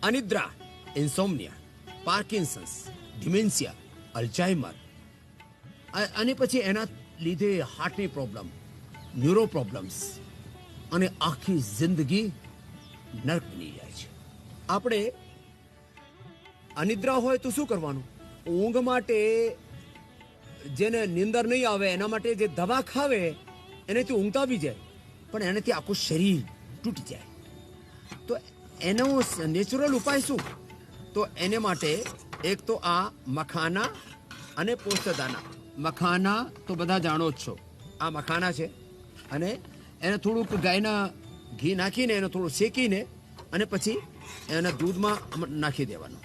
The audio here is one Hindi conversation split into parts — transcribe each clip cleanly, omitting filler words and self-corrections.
અનિદ્રા, ઇન્સોમનિયા, પાર્કિન્સન્સ, ડિમેન્શિયા, અલ્ઝાઇમર અને પછી એના લીધે હાર્ટની પ્રોબ્લેમ, ન્યુરો પ્રોબ્લેમ્સ અને આખી જિંદગી નર્ક બની જાય છે. આપણે અનિદ્રા હોય તો શું કરવાનું? ઊંઘ માટે જેને નીંદર નહીં આવે એના માટે જે દવા ખાવે એનાથી ઊંઘ આવી જાય, પણ એનાથી આખું શરીર તૂટી જાય. તો એનો નેચરલ ઉપાય શું? તો એને માટે એક તો આ મખાના અને પોસ્તદાના. મખાના તો બધા જાણો જ છો, આ મખાના છે અને એને થોડુંક ગાયના ઘી નાખીને એને થોડું શેકીને અને પછી એને દૂધમાં નાખી દેવાનું.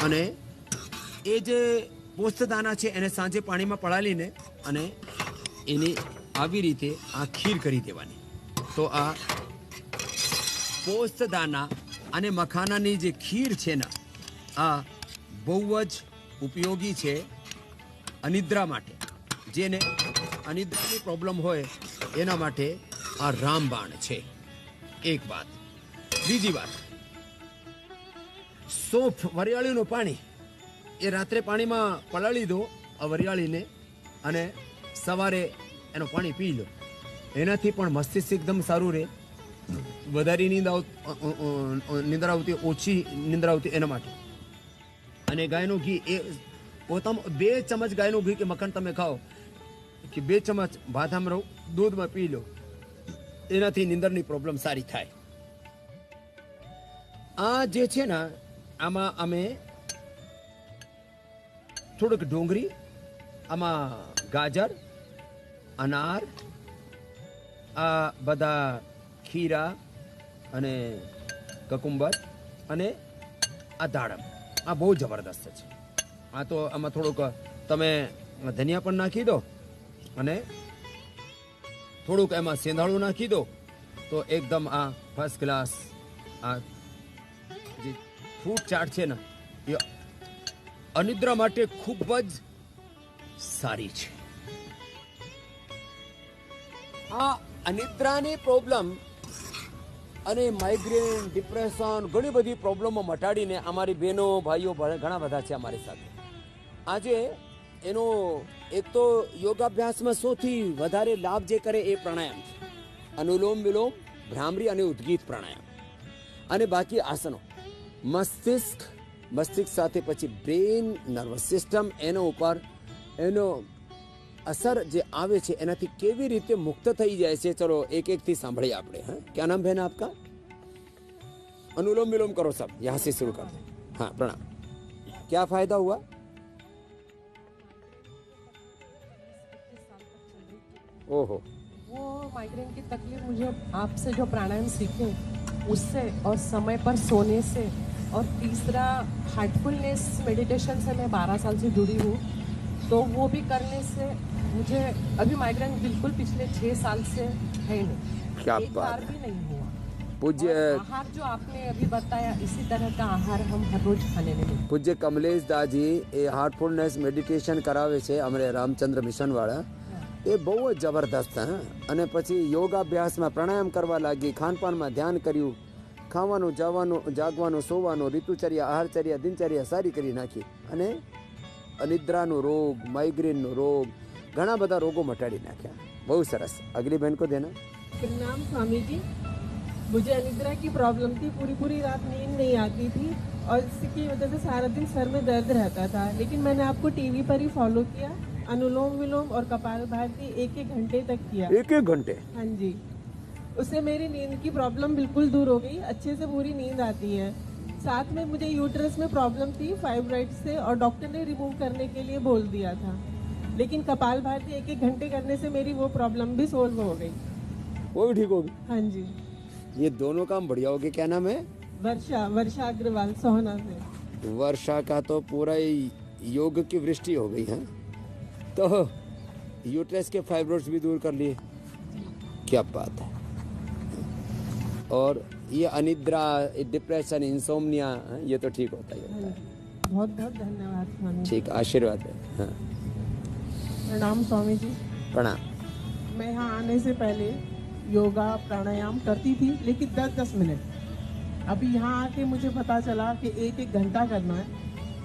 અને એ જે પોસ્તદાના છે એને સાંજે પાણીમાં પલાળીને અને એની આવી રીતે આ ખીર કરી દેવાની. તો આ પોસ્તદાના અને મખાનાની જે ખીર છે ને આ બહુ જ ઉપયોગી છે અનિદ્રા માટે. જેને અનિદ્રાની પ્રોબ્લેમ હોય એના માટે આ રામબાણ છે. એક વાત. બીજી વાત, સોફ વરિયાળીનું પાણી એ રાત્રે પાણીમાં પલાળી દો આ વરિયાળીને અને સવારે એનું પાણી પી લો. એનાથી પણ મસ્તિષ્ક એકદમ સારું રહે. વધારે નિંદ્રા આવતી, ઓછી નિંદ્રા આવતી એના માટે. અને ગાયનું ઘી એ પોતામાં 2 ચમચ ગાયનું ઘી કે મખણ તમે ખાઓ કે 2 ચમચ બાદામ રહો દૂધમાં પી લો, એનાથી નિંદરની પ્રોબ્લેમ સારી થાય. આ જે છે ને આમાં અમે થોડુંક ડુંગળી, આમાં ગાજર, અનાર, આ બધા ખીરા અને કકુંબર અને આ દાડમ આ બહુ જબરદસ્ત છે. આ તો આમાં થોડુંક તમે ધનિયા પણ નાખી દો અને થોડુંક એમાં સેંધાળું નાખી દો તો એકદમ આ ફર્સ્ટ ક્લાસ આ જે ફ્રૂટ ચાટ છે ને એ અનિદ્રા માટે ખૂબ જ સારી છે. આ અનિદ્રાની પ્રોબ્લેમ અને માઇગ્રેન, ડિપ્રેશન, ઘણી બધી પ્રોબ્લેમો મટાડીને અમારી બહેનો ભાઈઓ ઘણા બધા છે અમારી સાથે. આજે એનો એક તો યોગાભ્યાસમાં સૌથી વધારે લાભ જે કરે એ પ્રાણાયામ છે. અનુલોમ વિલોમ, ભ્રામરી અને ઉદ્ગીત પ્રાણાયામ. અને બાકી આસનો. મસ્તિષ્ક સાથે પછી બ્રેન, નર્વસ સિસ્ટમ એનો ઉપર એનો અસર જે આવે છે એનાથી કેવી રીતે મુક્ત થઈ જાય છે. ચલો એક એક થી સાંભળીએ આપણે. હા, क्या नाम बहन आपका? अनुलोम विलोम करो सब, यहाँ से शुरू कर दो. हाँ, प्रणाम. क्या फायदा हुआ? ओहो, वो माइग्रेन की तकलीफ मुझे आपसे जो प्राणायाम सीखे उससे और समय पर सोने से, और तीसरा हार्टफुलनेस मेडिटेशन से मैं 12 साल से जुड़ी हूँ, तो वो भी करने से मुझे अभी माइग्रेन बिल्कुल पिछले 6 साल से है नहीं. क्या एक बात बार है. भी नहीं हुआ. पूज्य और आहार जो आपने अभी बताया इसी तरह का आहार हम हर रोज खाने लगे. પૂજ્ય કમલેશ દાજી એ હાર્ટફુલનેસ મેડિટેશન કરાવે છે અમરે રામચંદ્ર મિશન વાળા. એ બહુ જ જબરદસ્ત. હા, અને પછી યોગાભ્યાસમાં પ્રાણાયામ કરવા લાગી, ખાનપાનમાં ધ્યાન કર્યું, ખાવાનું, જવાનું, જાગવાનું, સોવાનું, ઋતુચર્યા, આહારચર્યા, દિનચર્યા સારી કરી નાખી અને અનિદ્રાનો રોગ, માઇગ્રેનનો રોગ, ઘણા બધા રોગો મટાડી નાખ્યા. બહુ સરસ. અગલી બહેન કો દેના. प्रणाम स्वामी जी. मुझे अनिद्रा की प्रॉब्लम थी, पूरी रात नींद नहीं आती थी और इसकी वजह से सारा दिन सर में दर्द रहता था. लेकिन मैंने आपको टीवी पर ही फॉलो किया, अनुलोम विलोम और कपालभाति 1-1 घंटे तक किया. 1-1 घंटे? हाँ जी. उससे मेरी नींद की प्रॉब्लम बिल्कुल दूर हो गई, अच्छे से पूरी नींद आती है. साथ में मुझे यूट्रस में प्रॉब्लम थी फाइब्राइड से, और डॉक्टर ने रिमूव करने के लिए बोल दिया था. लेकिन कपालभाति 1-1 घंटे करने से मेरी वो प्रॉब्लम भी सोल्व हो गई. वो भी ठीक होगी? हाँ जी. ये दोनों काम बढ़िया हो गए. क्या नाम है? वर्षा अग्रवाल, सोहना से. वर्षा का तो पूरा ही योग की वृष्टि हो गई है. तो यूट्रस के फाइब्रोइड्स भी दूर कर लिए. क्या बात है. और ये अनिद्रा, डिप्रेशन, इंसोम्निया ये तो ठीक होता ही होता है. बहुत बहुत धन्यवाद स्वामी. ठीक, आशीर्वाद है. हाँ, प्रणाम स्वामी जी. प्रणाम. मैं यहाँ आने से पहले योगा प्राणायाम करती थी, लेकिन 10-10 मिनट. अभी यहाँ आके मुझे पता चला कि एक एक घंटा करना है।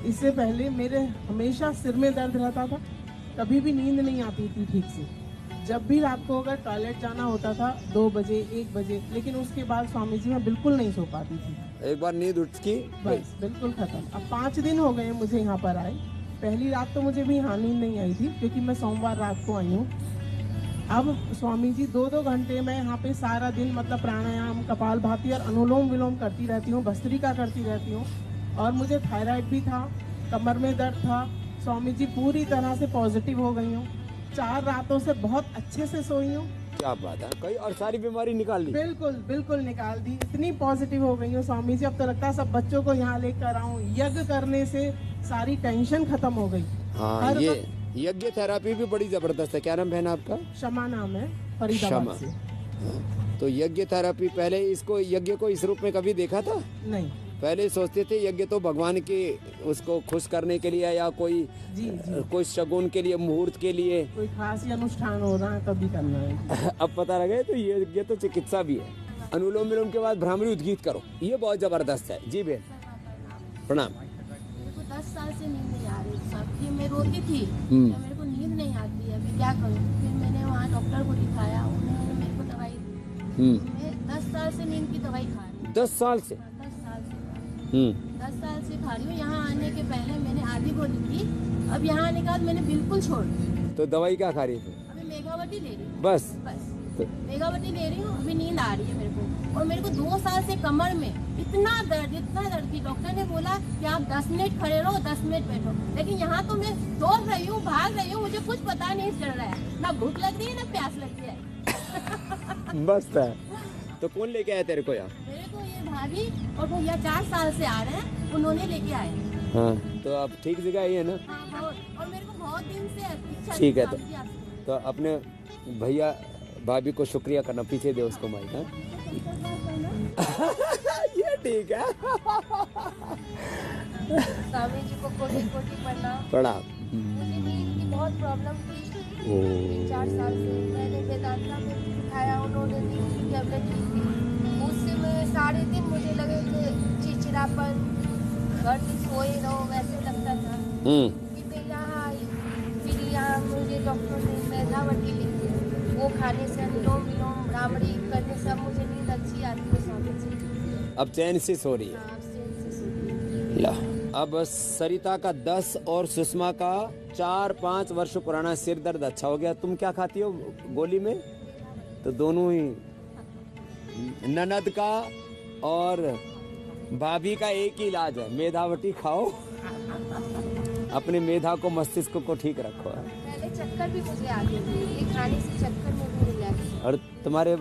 इससे पहले मेरे हमेशा सिर में दर्द रहता था, कभी भी नींद नहीं आती थी ठीक से। जब भी रात को अगर टॉयलेट जाना होता था 2 बजे 1 बजे, लेकिन उसके बाद स्वामी जी मैं बिल्कुल नहीं सो पाती थी। एक बार नींद उठकी बस बिल्कुल खत्म। अब 5 दिन हो गए मुझे यहाँ पर आए। पहली रात तो मुझे भी यहाँ नींद नहीं आई थी क्योंकि मैं सोमवार रात को आई हूँ। अब स्वामी जी 2-2 घंटे मैं यहाँ पे सारा दिन मतलब प्राणायाम, कपालभाति और अनुलोम विलोम करती रहती हूँ, भस्त्रिका करती रहती हूँ। और मुझे थायराइड भी था, कमर में दर्द था। स्वामी जी पूरी तरह से पॉजिटिव हो गई हूँ। 4 रातों से बहुत अच्छे से सोई हूँ। क्या बात है, कई और सारी बीमारी निकाल ली। बिल्कुल बिल्कुल निकाल दी, इतनी पॉजिटिव हो गई हूँ स्वामी जी। अब तो लगता है सब बच्चों को यहाँ लेकर आऊँ। यज्ञ करने से सारी टेंशन खत्म हो गई। हाँ, हर ये वक्त- यज्ञ थेरापी भी बड़ी जबरदस्त है। क्या नाम बहन आपका? क्षमा नाम है, क्षमा। फरीदाबाद से। तो यज्ञ थेरापी, पहले इसको यज्ञ को इस रूप में कभी देखा था? नहीं। पहले सोचते थे यज्ञ तो भगवान के उसको खुश करने के लिए या कोई जी जी, कोई शगुन के लिए, मुहूर्त के लिए। कोई खास ही अनुष्ठान हो रहा है तभी करना है। अब पता लगे तो ये यज्ञ तो चिकित्सा भी है। अनुलोम विलोम के बाद भ्रामरी उद्गीत करो, ये बहुत जबरदस्त है। जी बहन प्रणाम। मेरे को 10 साल से नींद नहीं आ रही साहब। ये मैं रोती थी, हम्म। तो मेरे को नींद नहीं आती है, अभी क्या करूँ। फिर मैंने वहाँ डॉक्टर को दिखाया, उन्होंने मेरे को दवाई दी। मैं 10 साल से नींद की दवाई खा रही हूँ। 10 साल से? 10 साल से 10 हम्म। साल से खा रही हूँ। यहाँ आने के पहले मैंने आधी गोली थी, अब यहाँ आने के बाद मैंने बिल्कुल छोड़ दी। तो दवाई क्या खा रही थी? अभी मेघावती ले रही हूँ, बस? बस तो मेघावती ले रही हूँ। अभी नींद आ रही है मेरे को। और मेरे को 2 साल से कमर में इतना दर्द थी। डॉक्टर ने बोला कि आप 10 मिनट खड़े रहो, 10 मिनट बैठो। लेकिन यहाँ तो मैं दौड़ रही हूँ, भाग रही हूँ, मुझे कुछ पता नहीं चल रहा है। ना भूख लग रही है ना प्यास लग रही है। मस्त है। तो कौन लेके आया तेरे को यहाँ? मेरे को ये भाभी और भैया 4 साल से आ रहे हैं, उन्होंने लेके आए। हाँ, तो अब ठीक जगह आई है ना? हाँ, बहुत। और मेरे को बहुत दिन से इच्छा ठीक थी है, स्वामी जी आपसे। तो अपने भैया भाभी को शुक्रिया करना, पीछे दे उसको माइक। हाँ? ये ठीक है। स्वामी जी को कोटि कोटि प्रणाम। प्रणाम। मुझे नींद की बहुत प्रॉब्लम थी 3-4 साल से। मैंने वेदांता में दिखाया, उन्होंने दी उसकी टैबलेट ली थी। उससे मैं 3.5 मुझे लगे थे चिड़चिड़ापन, घर से सोए रहो वैसे लगता था। फिर मैं यहाँ आई, फिर यहाँ मुझे डॉक्टर ने मेघावती लिखी, वो खाने से, अनुलोम विलोम, भ्रामरी करने से अब मुझे नींद अच्छी आती है स्वामी जी। अब चैन से सो रही है। हाँ, अब चैन से सोती हूँ। ला, अब सरिता का 10 और सुषमा का 4-5 वर्ष पुराना सिर दर्द अच्छा हो गया। तुम क्या खाती हो गोली में? तो दोनों ही, ननद का और भाभी का एक ही इलाज है, मेधावटी खाओ। अपने मेधा को, मस्तिष्क को ठीक रखो। पहले चक्कर भी मुझे आते थे, ये खाने से चक्कर में भी रिलैक्स। और तुम्हारे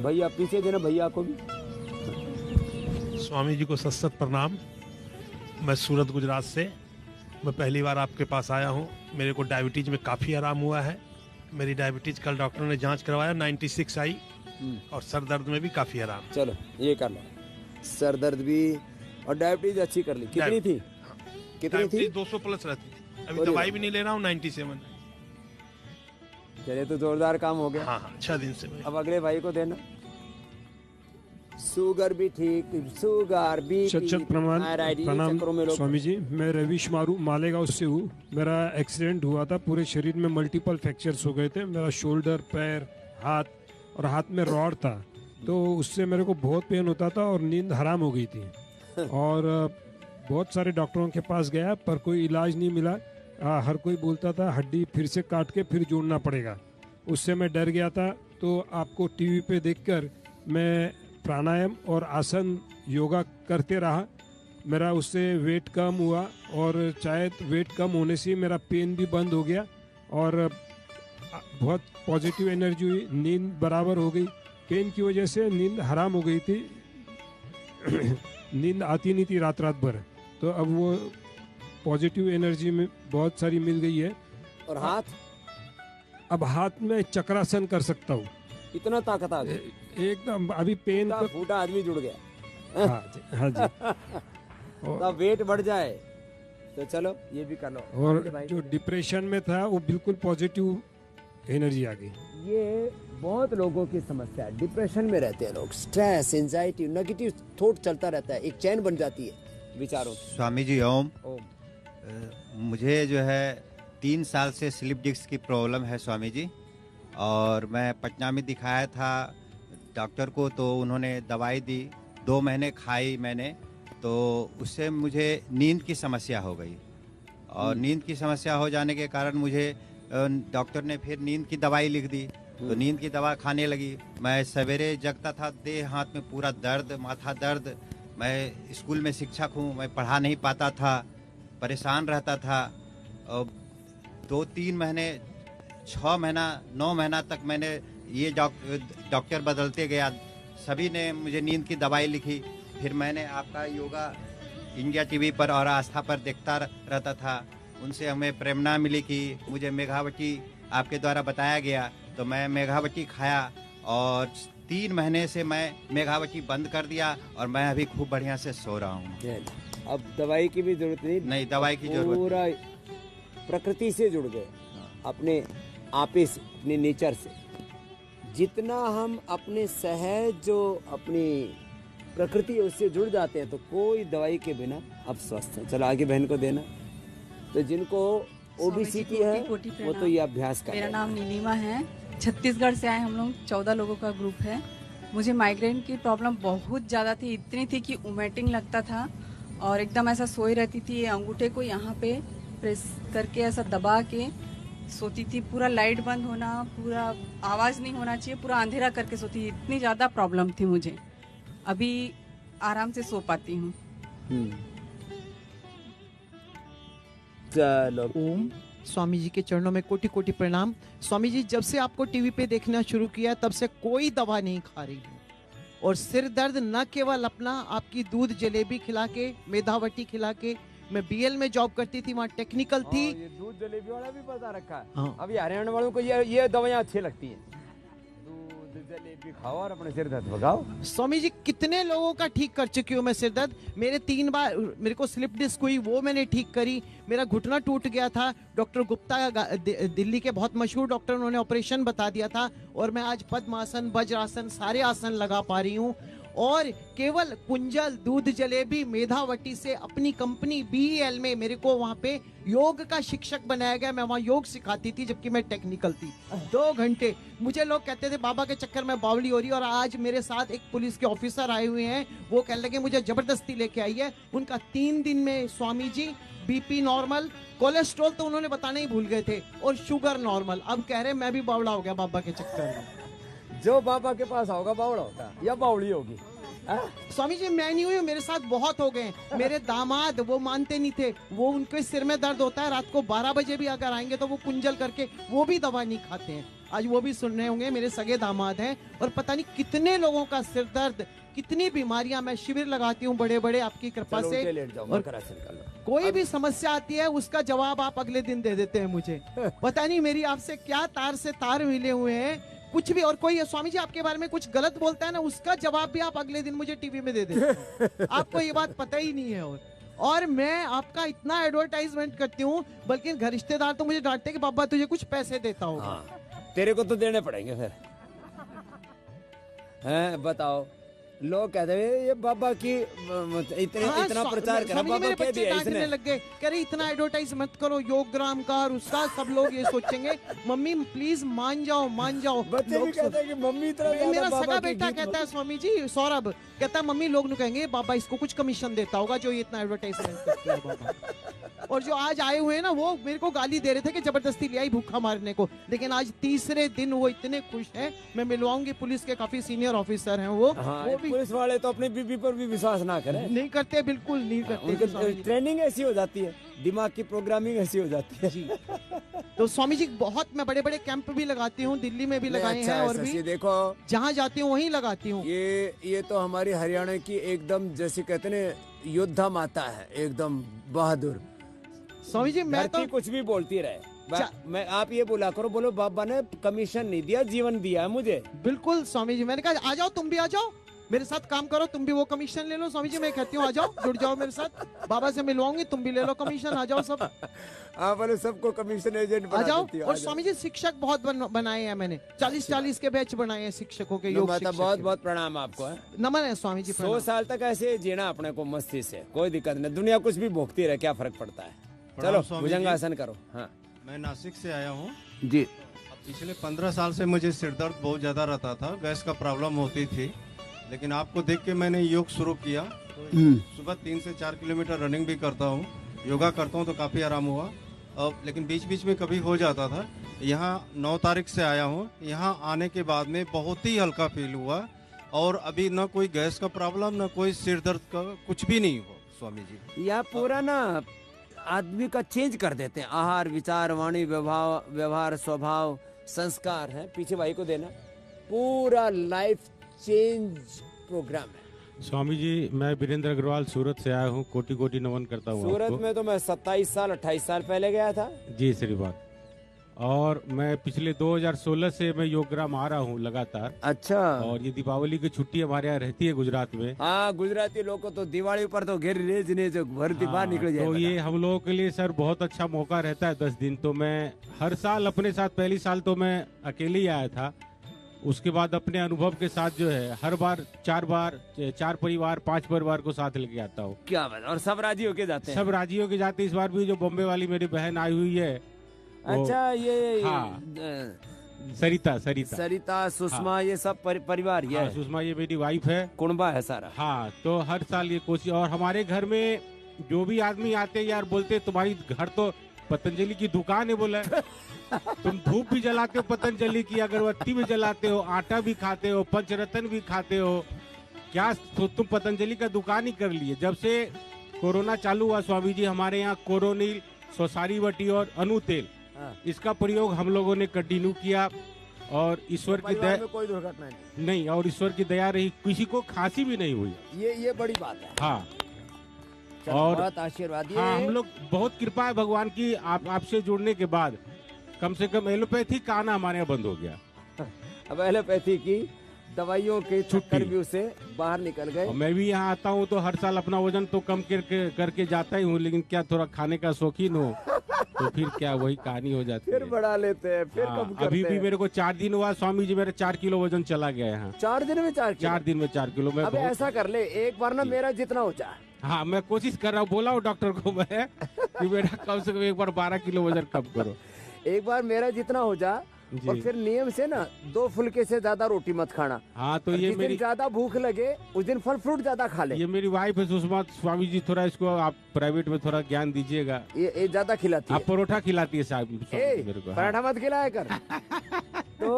भैया पीछे देना, भैया को भी। स्वामी जी को सत प्रणाम। मैं सूरत गुजरात से, मैं पहली बार आपके पास आया हूँ। मेरे को डायबिटीज में काफ़ी आराम हुआ है। मेरी डायबिटीज कल डॉक्टर ने जांच करवाया, 96 आई। और सर दर्द में भी काफ़ी आराम। चलो ये कर लो, सर दर्द भी और डायबिटीज अच्छी कर ली। कितनी थी? कितनी थी? 200 प्लस रहती थी। अभी अरे दवाई भी नहीं ले रहा हूँ, 97। चले तो जोरदार काम हो गया। हाँ 6 दिन से। अब अगले भाई को देना। शुगर भी ठीक, शुगर भी सच्चर प्रणाम स्वामी जी। मैं रवीश मालेगांव से हूँ। मेरा एक्सीडेंट हुआ था, पूरे शरीर में मल्टीपल फ्रैक्चर्स हो गए थे। मेरा शोल्डर, पैर, हाथ, और हाथ में रॉड था, तो उससे मेरे को बहुत पेन होता था और नींद हराम हो गई थी। और बहुत सारे डॉक्टरों के पास गया पर कोई इलाज नहीं मिला। हर कोई बोलता था हड्डी फिर से काट के फिर जोड़ना पड़ेगा। उससे मैं डर गया था। तो आपको टीवी पे देखकर मैं प्राणायाम और आसन योगा करते रहा। मेरा उससे वेट कम हुआ और शायद वेट कम होने से मेरा पेन भी बंद हो गया और बहुत पॉजिटिव एनर्जी हुई। नींद बराबर हो गई। पेन की वजह से नींद हराम हो गई थी। नींद आती नहीं थी रात भर। तो अब वो पॉजिटिव एनर्जी में बहुत सारी मिल गई है। और हाथ? अब हाथ में चक्रासन कर सकता हूँ। इतना ताकत आ गई एकदम। अभी पेन का फूटा आदमी जुड़ गया। हाँ जी। तो वेट बढ़ जाए तो चलो ये भी कर लो। और जो डिप्रेशन में था वो बिल्कुल पॉजिटिव एनर्जी आ गई। ये बहुत लोगों की समस्या है, डिप्रेशन में रहते हैं लोग, स्ट्रेस, एंजाइटी, नेगेटिव थॉट चलता रहता है, एक चैन बन जाती है विचारों की। स्वामी जी ओम। ओम। मुझे जो है 3 साल से स्लिप डिस्क की प्रॉब्लम है स्वामी जी, और मैं पटना में दिखाया था डॉक्टर को, तो उन्होंने दवाई दी, 2 महीने खाई मैंने, तो उससे मुझे नींद की समस्या हो गई, और नींद की समस्या हो जाने के कारण मुझे डॉक्टर ने फिर नींद की दवाई लिख दी, तो नींद की दवा खाने लगी। मैं सवेरे जगता था, देह हाथ में पूरा दर्द, माथा दर्द। मैं स्कूल में शिक्षक हूँ, मैं पढ़ा नहीं पाता था, परेशान रहता था। और 2-3 महीने, 6 महीना, 9 महीना तक मैंने ये डॉक्टर बदलते गया, सभी ने मुझे नींद की दवाई लिखी। फिर मैंने आपका योगा इंडिया टीवी पर और आस्था पर देखता रहता था, उनसे हमें प्रेरणा मिली कि मुझे मेघावटी आपके द्वारा बताया गया, तो मैं मेघावटी खाया, और 3 महीने से मैं मेघावटी बंद कर दिया, और मैं अभी खूब बढ़िया से सो रहा हूँ। अब दवाई की भी जरूरत नहीं, दवाई की जरूरत, पूरा प्रकृति से जुड़ गए, अपने आपे से, अपने नेचर से। जितना हम अपने सहज जो अपनी प्रकृति है उससे जुड़ जाते हैं, तो कोई दवाई के बिना अब स्वस्थ है। चलो आगे बहन को देना। तो जिनको ओबीसीटी है वो तो ये अभ्यास कर। मेरा नाम नीलिमा है, छत्तीसगढ़ से आए हम लोग, 14 लोगों का ग्रुप है। मुझे माइग्रेन की प्रॉब्लम बहुत ज़्यादा थी, इतनी थी कि वोमिटिंग लगता था, और एकदम ऐसा सोई रहती थी, अंगूठे को यहाँ पे प्रेस करके ऐसा दबा के सोती थी, पूरा लाइट बंद होना, पूरा आवाज़ नहीं होना चाहिए, पूरा अंधेरा करके सोती, इतनी ज़्यादा प्रॉब्लम थी मुझे। अभी आराम से सो पाती हूँ। चलो। ओम। स्वामी जी के चरणों में कोटि कोटि प्रणाम। स्वामी जी, जब से आपको टीवी पे देखना शुरू किया तब से कोई दवा नहीं खा रही हूँ, और सिर दर्द न केवल अपना, आपकी दूध जलेबी खिला के, मेधावटी खिला के, मैं बीएल में जॉब करती थी, वहाँ टेक्निकल थी। ये दूध जलेबी वाला भी बता रखा है। हाँ। अभी हरियाणा वालों को ये दवाइयाँ अच्छी लगती हैं, दूध जलेबी खाओ और अपने सिर दर्द भगाओ। स्वामी जी, कितने लोगों का ठीक कर चुकी हूँ मैं सिर दर्द। मेरे 3 बार मेरे को स्लिप डिस्क हुई, वो मैंने ठीक करी। मेरा घुटना टूट गया था, डॉक्टर गुप्ता दिल्ली के बहुत मशहूर डॉक्टर, उन्होंने ऑपरेशन बता दिया था, और मैं आज पद्मासन, वज्रासन, सारे आसन लगा पा रही हूँ। और केवल कुंजल, दूध जलेबी, मेधावटी से अपनी कंपनी बीएल में मेरे को वहाँ पे योग का शिक्षक बनाया गया। मैं वहाँ योग सिखाती थी जबकि मैं टेक्निकल थी। 2 घंटे मुझे लोग कहते थे बाबा के चक्कर में बावली हो रही है, और आज मेरे साथ एक पुलिस के ऑफिसर आए हुए हैं, वो कहने लगे मुझे जबरदस्ती लेके आई है। उनका 3 दिन में Swami ji BP normal, cholesterol तो उन्होंने बताना ही भूल गए थे, और शुगर नॉर्मल। अब कह रहे मैं भी बावड़ा हो गया बाबा के चक्कर में। जो बाबा के पास होगा बावड़ा होगा या बावड़ी होगी। स्वामी जी, मैं नहीं हुई, मेरे साथ बहुत हो गए। मेरे दामाद वो मानते नहीं थे, वो उनके सिर में दर्द होता है, रात को 12 बजे भी अगर आएंगे तो वो कुंजल करके वो भी दवा नहीं खाते हैं। आज वो भी सुन रहे होंगे, मेरे सगे दामाद हैं। और पता नहीं कितने लोगों का सिर दर्द, कितनी बीमारियां। मैं शिविर लगाती हूँ बड़े बड़े आपकी कृपा से, और कोई भी समस्या आती है उसका जवाब आप अगले दिन दे देते हैं मुझे। पता नहीं मेरी आपसे क्या तार से तार मिले हुए हैं, कुछ भी। और कोई स्वामी जी आपके बारे में कुछ गलत बोलता है ना, उसका जवाब भी आप अगले दिन मुझे टीवी में दे देते हैं। आपको ये बात पता ही नहीं है। और मैं आपका इतना एडवर्टाइजमेंट करती हूँ, बल्कि घर रिश्तेदार तो मुझे डांटते कि बाबा तुझे कुछ पैसे देता हूँ। हाँ, तेरे को तो देने पड़ेंगे फिर। हैं बताओ, लोग कहते हैं ये बाबा की इतना प्रचार करा, बाबा कह दिया इसने। लग गए, कह रहे इतना एडवर्टाइज मत करो योग ग्राम का और उसका। सब लोग ये सोचेंगे मम्मी प्लीज मान जाओ मान जाओ। बच्चे भी कहते हैं कि मम्मी इतना ज्यादा मेरा बाबा सगा की बेटा गीत कहता है स्वामी जी, सौरभ कहता है मम्मी लोग नु कहेंगे बाबा इसको कुछ कमीशन देता होगा जो ये इतना एडवर्टाइजमेंट करता है बाबा। और जो आज आए हुए हैं ना, वो मेरे को गाली दे रहे थे कि जबरदस्ती ले आई भूखा मारने को, लेकिन आज तीसरे दिन वो इतने खुश हैं। मैं मिलवाऊंगी, पुलिस के काफी सीनियर ऑफिसर हैं वो। हाँ, वो भी पुलिस वाले तो अपनी बीबी पर भी विश्वास ना करें। नहीं करते, बिल्कुल नहीं करते। उनकी ट्रेनिंग ऐसी हो जाती है, दिमाग की प्रोग्रामिंग ऐसी हो जाती है जी। तो स्वामी जी बहुत मैं बड़े बड़े कैंप भी लगाती हूँ, दिल्ली में भी लगाए हैं, और भी देखो जहाँ जाती हूँ वहीं लगाती हूँ। ये तो हमारी हरियाणा की एकदम जैसे कहते हैं योद्धा माता है, एकदम बहादुर। स्वामी जी मैं तो कुछ भी बोलती रहे, मैं आप ये बोला करो, बोलो बाबा ने कमीशन नहीं दिया, जीवन दिया है मुझे। बिल्कुल स्वामी जी, मैंने कहा आ जाओ तुम भी आ जाओ, मेरे साथ काम करो, तुम भी वो कमीशन ले लो। स्वामी जी मैं कहती हूँ आ जाओ, जुड़ जाओ मेरे साथ, बाबा से मिलवाऊंगी, तुम भी ले लो कमीशन, आ जाओ सब। हाँ बोले सबको कमीशन एजेंट आ बना जाओ। देती हो, और आ जाओ। स्वामी जी शिक्षक बहुत बनाए हैं मैंने, 40-40 के बैच बनाए हैं शिक्षकों के, योग माता शिक्षक बहुत के। बहुत प्रणाम आपको है। नमन है स्वामी जी, 100 साल तक ऐसे जीना अपने को मस्ती से, कोई दिक्कत नहीं, दुनिया कुछ भी भोगती रहे, क्या फर्क पड़ता है। चलो स्वामी भुजंगासन करो। हाँ मैं नासिक से आया हूँ जी। पिछले 15 साल से मुझे सिर दर्द बहुत ज़्यादा रहता था, गैस का प्रॉब्लम होती थी, लेकिन आपको देख के मैंने योग शुरू किया। सुबह 3 से 4 किलोमीटर रनिंग भी करता हूँ, योगा करता हूँ, तो काफ़ी आराम हुआ। अब लेकिन बीच बीच में कभी हो जाता था। यहाँ 9 तारीख से आया हूँ, यहाँ आने के बाद में बहुत ही हल्का फील हुआ, और अभी न कोई गैस का प्रॉब्लम, न कोई सिर दर्द का, कुछ भी नहीं हो स्वामी जी। यह पूरा ना आदमी का चेंज कर देते हैं, आहार विचार वाणी व्यवहार स्वभाव संस्कार है, पीछे भाई को देना, पूरा लाइफ चेंज प्रोग्राम है। स्वामी जी मैं वीरेंद्र अग्रवाल सूरत से आया हूँ, कोटि कोटि नमन करता हूँ सूरत आपको। में तो मैं 27 साल 28 साल पहले गया था जी श्रीपाद, और मैं पिछले 2016 से मैं योगग्राम आ रहा हूँ लगातार। अच्छा। और ये दीपावली की छुट्टी हमारे यहाँ रहती है गुजरात में। हाँ गुजराती लोग को तो दिवाली पर तो घेर रेजने जो भरती बाहर निकल जाए। तो ये हम लोगों के लिए सर बहुत अच्छा मौका रहता है 10 दिन। तो मैं हर साल अपने साथ, पहली साल तो मैं अकेले ही आया था, उसके बाद अपने अनुभव के साथ जो है हर बार 4 परिवार 5 परिवार को साथ लेके आता हूँ। क्या बात, और सब राजी होके जाते हैं? सब राजी होके जाते। इस बार भी जो बॉम्बे वाली मेरी बहन आई हुई है, अच्छा ये हाँ, सरिता सुषमा, हाँ, ये सब परिवार ये हाँ, सुषमा ये मेरी वाइफ है, कुंबा है सारा। हाँ, तो हर साल ये कोशिश। और हमारे घर में जो भी आदमी आते हैं यार बोलते हैं तुम्हारी घर तो पतंजलि की दुकान है, बोला तुम धूप भी जलाते हो पतंजलि की, अगरबत्ती भी जलाते हो, आटा भी खाते हो, पंचरत्न भी खाते हो, क्या तो तुम पतंजलि का दुकान ही कर लिए। जब से कोरोना चालू हुआ स्वामी जी, हमारे यहाँ कोरोनिल, सोसारी बटी और अनु तेल, इसका प्रयोग हम लोगों ने कंटिन्यू किया, और ईश्वर की दया, कोई दुर्घटना नहीं, और ईश्वर की दया रही, किसी को खांसी भी नहीं हुई। ये बड़ी बात है। हाँ, और बहुत आशीर्वाद। हाँ, हम लोग बहुत कृपा है भगवान की, आपसे जुड़ने के बाद कम से कम एलोपैथी का आना हमारे यहाँ बंद हो गया। अब एलोपैथी की दवाइयों के चक्कर भी से बाहर निकल गए। मैं भी यहाँ आता हूँ तो हर साल अपना वजन तो कम करके जाता ही हूँ, लेकिन क्या थोड़ा खाने का शौकीन हो तो फिर क्या वही कहानी हो जाती है, फिर बढ़ा लेते हैं, फिर कम करते अभी भी हैं। मेरे को 4 दिन हुआ स्वामी जी, मेरा 4 किलो वजन चला गया यहाँ। 4 दिन में 4 किलो? 4 दिन में 4 किलो। मैं अब ऐसा कर ले, एक बार ना मेरा जितना हो जाए। हाँ, मैं कोशिश कर रहा हूँ, बोला हूँ डॉक्टर को मैं कि मेरा कम से कम एक बार 12 किलो वजन कम करो। एक बार मेरा जितना हो जा, और फिर नियम से ना 2 फुल्के से ज्यादा रोटी मत खाना। हाँ, तो ये मेरी ज्यादा भूख लगे उस दिन फल फ्रूट ज्यादा खा ले। ये मेरी वाइफ है सुषमा, स्वामी जी थोड़ा इसको आप प्राइवेट में थोड़ा ज्ञान दीजिएगा। ये ज्यादा खिलाती है। आप परोठा खिलाती है साहब मेरे को। पराठा मत खिलाया कर। तो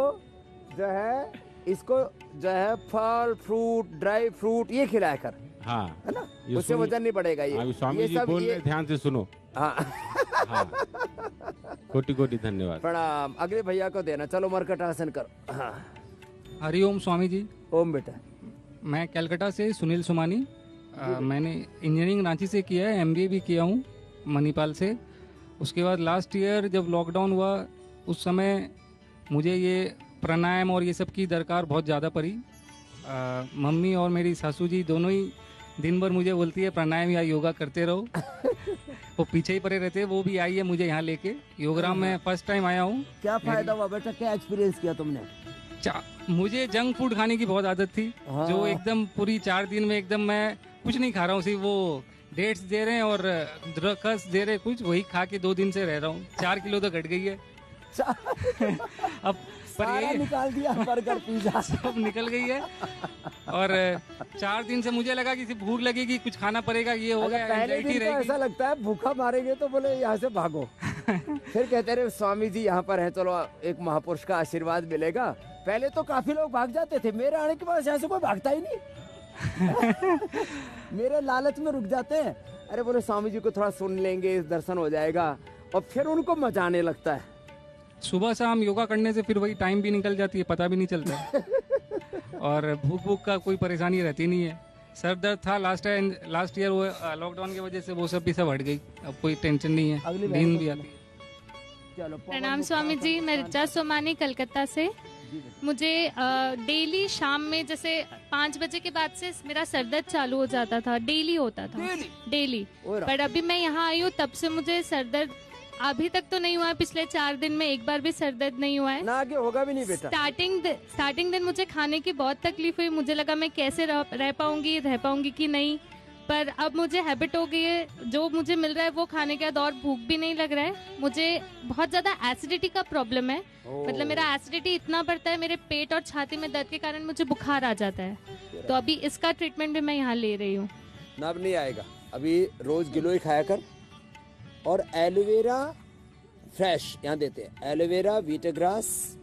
जो है इसको जो है फल फ्रूट ड्राई फ्रूट ये खिलाया कर। हाँ, है ना, उससे वजन नहीं बढ़ेगा। ये स्वामी जी बोल रहे, ध्यान से सुनो। हाँ, कोटि कोटि धन्यवाद। प्रणाम। अगले भैया को देना। चलो मरकट आसन करो। हाँ। हरिओम स्वामी जी। ओम बेटा। मैं कलकत्ता से सुनील सुमानी। मैंने इंजीनियरिंग रांची से किया है, MBA भी किया हूँ मणिपाल से। उसके बाद लास्ट ईयर जब लॉकडाउन हुआ उस समय मुझे ये प्राणायाम और ये सब की दरकार बहुत ज़्यादा पड़ी। मम्मी और मेरी सासू जी दोनों ही दिन भर मुझे बोलती है प्राणायाम या योगा करते रहो। वो पीछे ही पड़े रहते हैं। वो भी आई है मुझे यहाँ लेके। योगराम में फर्स्ट टाइम आया हूँ। क्या फायदा हुआ बेटा, क्या एक्सपीरियंस किया तुमने? मुझे जंक फूड खाने की बहुत आदत थी। हाँ। जो एकदम पूरी 4 दिन में एकदम मैं कुछ नहीं खा रहा हूँ, सिर्फ वो डेट्स दे रहे हैं और द्रकस दे रहे कुछ, वही खा के 2 दिन से रह रहा हूँ। 4 किलो तो घट गई है। अब सारा निकाल दिया, बर्गर पिज्जा सब निकल गई है। और 4 दिन से मुझे लगा कि भूख लगेगी, कुछ खाना पड़ेगा, ये हो गया। पहले दिन तो ऐसा लगता है भूखा मारेंगे तो बोले यहाँ से भागो। फिर कहते रहे स्वामी जी यहाँ पर है, चलो एक महापुरुष का आशीर्वाद मिलेगा। पहले तो काफी लोग भाग जाते थे, मेरे आने के बाद यहाँ से कोई भागता ही नहीं। मेरे लालच में रुक जाते हैं। अरे बोले स्वामी जी को थोड़ा सुन लेंगे, दर्शन हो जाएगा, और फिर उनको मजा आने लगता है। सुबह शाम योगा करने से फिर वही टाइम भी निकल जाती है, पता भी नहीं चलता। और भूख का कोई परेशानी रहती नहीं है। सर दर्द था लास्ट ईयर, वो लॉकडाउन की वजह से वो सब भी सब हट गई। अब कोई टेंशन नहीं है, नींद भी आती है। प्रणाम स्वामी जी, मैं रिचा सोमानी कलकत्ता से। मुझे डेली शाम में जैसे 5 बजे के बाद से मेरा सर दर्द चालू हो जाता था, डेली होता था, डेली। पर अभी मैं यहाँ आई हूँ तब से मुझे सर दर्द अभी तक तो नहीं हुआ है। पिछले 4 दिन में एक बार भी सर दर्द नहीं हुआ है। ना आगे होगा भी नहीं बेटा। स्टार्टिंग दिन मुझे खाने की बहुत तकलीफ हुई, मुझे लगा मैं कैसे रह पाऊंगी कि नहीं, पर अब मुझे हैबिट हो गई है। जो मुझे मिल रहा है वो खाने के बाद और भूख भी नहीं लग रहा है। मुझे बहुत ज्यादा एसिडिटी का प्रॉब्लम है, मतलब मेरा एसिडिटी इतना बढ़ता है, मेरे पेट और छाती में दर्द के कारण मुझे बुखार आ जाता है। तो अभी इसका ट्रीटमेंट भी मैं यहाँ ले रही हूँ। नब नहीं आएगा, अभी रोज गिलोय खाया कर और एलोवेरा फ्रेश यहाँ देते हैं, एलोवेरा वीटग्रास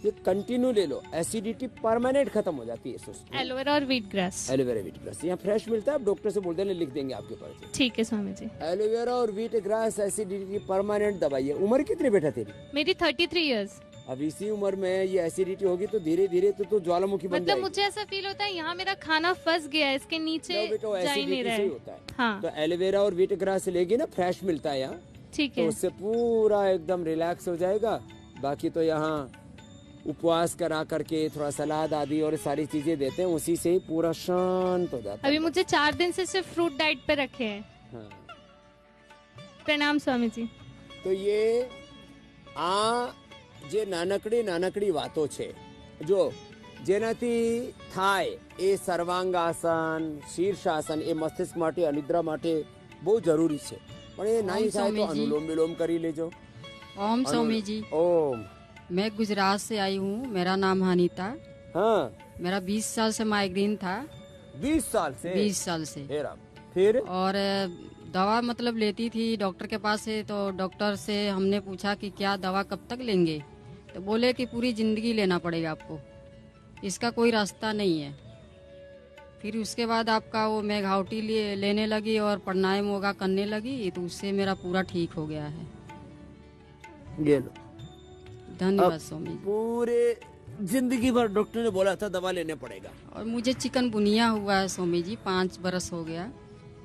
ये कंटिन्यू ले लो, एसिडिटी परमानेंट खत्म हो जाती है। एलोवेरा और wheat grass, aloe vera wheat grass यहाँ फ्रेश मिलता है, आप डॉक्टर से बोल देना लिख देंगे आपके पास। ठीक है स्वामी जी। एलोवेरा और वीट ग्रास एसिडिटी परमानेंट दवाई है। उम्र कितनी बेटा तेरी? मेरी 33 इयर्स। अब इसी उम्र में ये एसिडिटी होगी तो धीरे धीरे तो ज्वालामुखी बन जाएगी। मतलब मुझे ऐसा फील होता है यहाँ मेरा खाना फंस गया है, इसके नीचे जा ही नहीं रहा है। हाँ। तो एलोवेरा और वीट ग्रास लेगी ना, फ्रेश मिलता है यहाँ, ठीक है, तो उससे पूरा एकदम रिलैक्स हो जाएगा। बाकी तो यहाँ उपवास करा करके थोड़ा सलाद आदि और सारी चीजें देते हैं, उसी से ही पूरा शांत हो जाता है। अभी मुझे 4 दिन से सिर्फ फ्रूट डाइट पे रखे हैं। हाँ। प्रणाम स्वामी जी। तो ये જે નાનકડી વાતો છે જો જેનાથી થાય એ સર્વાંગાસન શીર્ષાસન એ મસ્તિષ્ક માટે અનિદ્રા માટે બહુ જરૂરી છે, પણ એ નહીં થાય તો અનુલોમ વિલોમ કરી લેજો। ओम स्वामी जी। ओम। मैं गुजरात से आई हूँ, मेरा नाम अनीता। हाँ। मेरा 20 साल से माइग्रेन था। 20 साल से? 20 साल से। फिर? और दवा मतलब लेती थी डॉक्टर के पास से, तो डॉक्टर से हमने पूछा कि क्या दवा कब तक लेंगे, तो बोले कि पूरी जिंदगी लेना पड़ेगा आपको, इसका कोई रास्ता नहीं है। फिर उसके बाद आपका वो मैं घावटी लेने लगी और प्राणायाम योगा करने लगी, तो उससे मेरा पूरा ठीक हो गया है। धन्यवाद स्वामी। पूरे जिंदगी भर डॉक्टर ने बोला था दवा लेने पड़ेगा। और मुझे चिकनगुनिया हुआ है स्वामी जी, 5 बरस हो गया।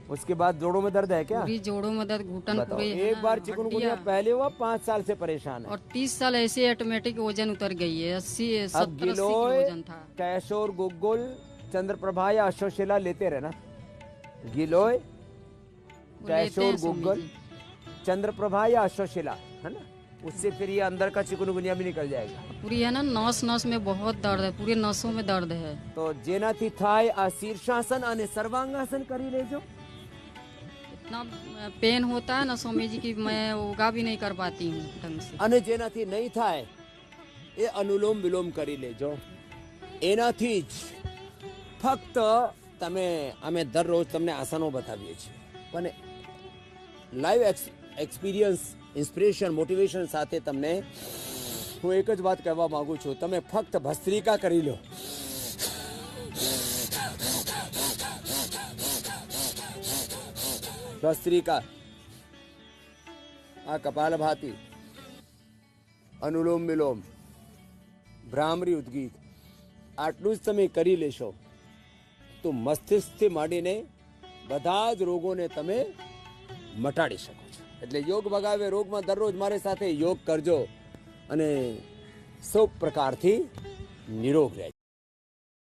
उसके बाद जोड़ों में दर्द है क्या? पूरी जोड़ों में दर्द, घुटन पूरे। एक बार चिकनगुनिया पहले हुआ, 5 साल से परेशान है। और 30 साल ऐसे ऑटोमेटिक वजन उतर गई है, 80-70 वजन था। कैशोर, गुग्गुल, चंद्रप्रभा या अश्वशिला लेते रहना। गिलोय, कैशोर, गुग्गुल, चंद्रप्रभा या अश्वशिला, है ना, उससे फिर ये अंदर का चिकनगुनिया भी निकल जाएगा। पूरी है ना नस में बहुत दर्द है, पूरे नसों में दर्द है। तो जेनाथी थाय आ शीर्षासन और सर्वांगासन करी लेजो। इतना पेन होता है ना स्वामी जी की मैं योगा भी नहीं कर पाती हूँ ढंग से। અને જેનાથી નહીં થાય એ અનુલોમ વિલોમ કરી લેજો। એનાથી જ ફક્ત તમે અમે દરરોજ તમને આસનો બતાવીએ છીએ, પણ લાઈવ એક્સપિરિયન્સ, ઇન્સ્પિરેશન, મોટિવેશન સાથે તમને હું એક જ વાત કહેવા માંગુ છું, તમે ફક્ત ભસ્ત્રિકા કરી લો। ભસ્ત્રિકા, આ કપાલભાતિ, અનુલોમ વિલોમ, ભ્રામરી ઉદ્ગીત, આટલું જ તમે કરી લેશો તો મસ્તિષ્કથી માંડીને બધા જ રોગોને તમે મટાડી શકો છો। એટલે યોગ ભગાવે રોગમાં દરરોજ મારી સાથે યોગ કરજો અને સૌ પ્રકારથી નિરોગ રહેજો।